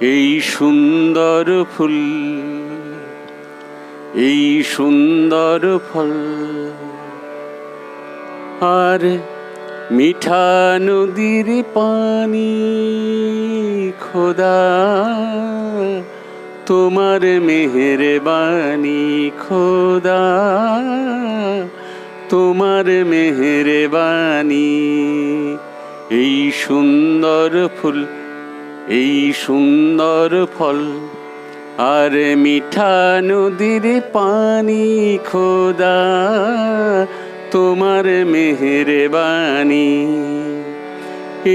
এই সুন্দর ফুল, এই সুন্দর ফল, আর মিঠা নদীর পানি, খোদা তোমার মেহেরবানি, খোদা তোমার মেহেরবানি। এই সুন্দর ফুল, এই সুন্দর ফল, আর মিঠা নদীর পানি, খোদা তোমার মেহেরবানি।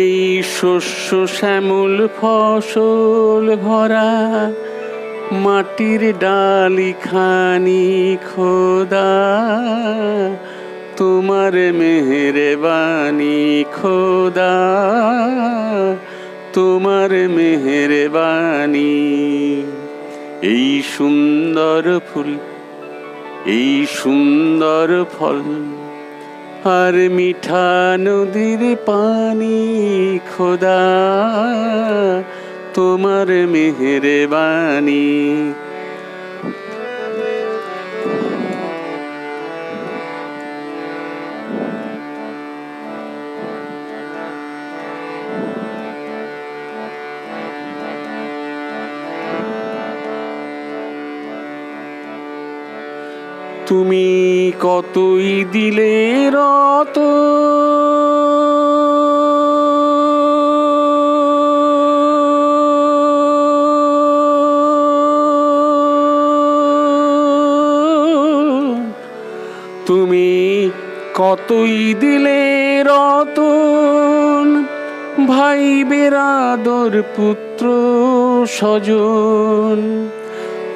এই শস্য শ্যামল ফসল ভরা মাটির ডালি খানি, খোদা তোমার মেহেরবানি, খোদা তোমার মেহেরবানি। এই সুন্দর ফুল, এই সুন্দর ফল, আর মিঠা নদীর পানি, খোদা তোমার মেহেরবানি। তুমি কতই দিলে রত, তুমি কতই দিলে রতন, ভাই বেরাদর পুত্র স্বজন।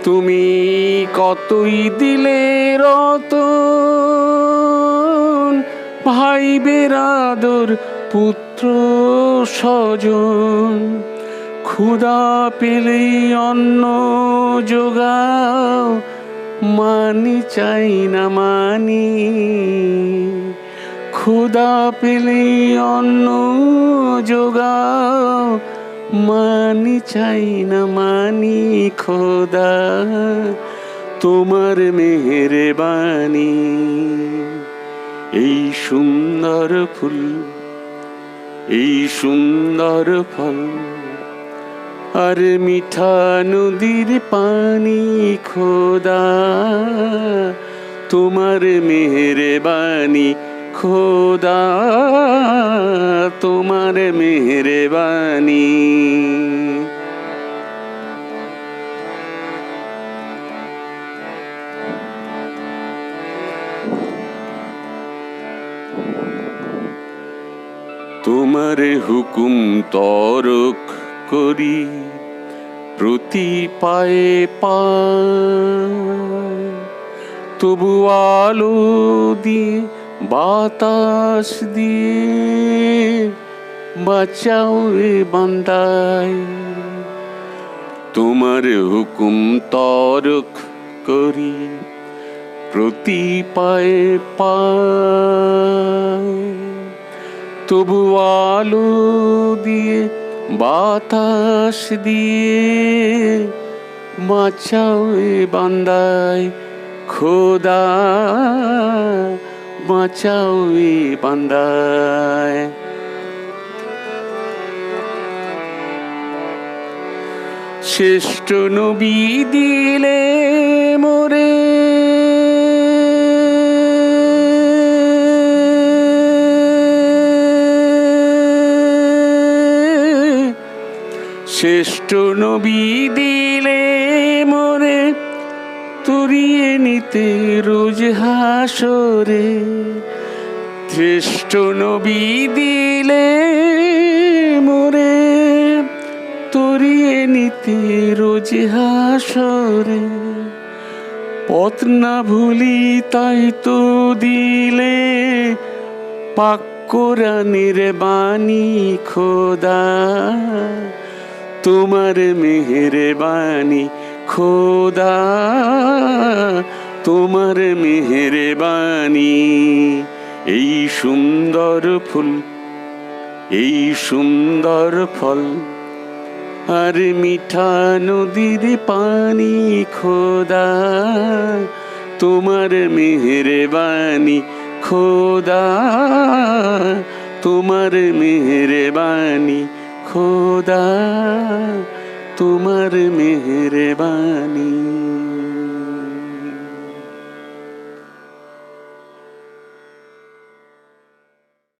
তুমি কতই দিলে রতন, ভাই বেরাদর পুত্র স্বজন। ক্ষুধা পেলেই অন্ন যোগাও, মানি চাই না মানি। ক্ষুধা পেলেই অন্ন যোগাও, মানি চাই না মানি, খোদা তোমার মেহেরবানি। এই সুন্দর ফুল, এই সুন্দর ফল, আর মিঠা নদীর পানি, খোদা তোমার মেহেরবানি, খোদা তোমার মেহেরবানি। তোমার হুকুম তরক করি প্রতি পায়ে পায়, তবু আলো দিয়ে বাতাস দিয়ে বাঁচাও এ বান্দায়। তোমার হুকুম তরক করি প্রতি পায়ে পায়, তবু আলো দিয়ে বাতাস দিয়ে বাঁচাও এ বান্দায়, খোদা বাঁচাও এ বান্দায়। শ্রেষ্ঠ নবী দিলে মোরে, শ্রেষ্ঠ নবী দিলে মোরে, তরিয়ে নিতে রোজ হাসরে। শ্রেষ্ঠ নবী দিলে মোরে, তরিয়ে নিতে রোজ হাসরে। পথ না ভুলি তাই তো দিলে পাক কোরআনের বাণী, খোদা তোমার মেহেরবানি, খোদা তোমার মেহেরবানি। এই সুন্দর ফুল, এই সুন্দর ফল, আর মিঠা নদীর পানি খোদা, তোমার মেহেরবানি খোদা, তোমার মেহেরবানি খোদা, তোমার মেহেরবানি।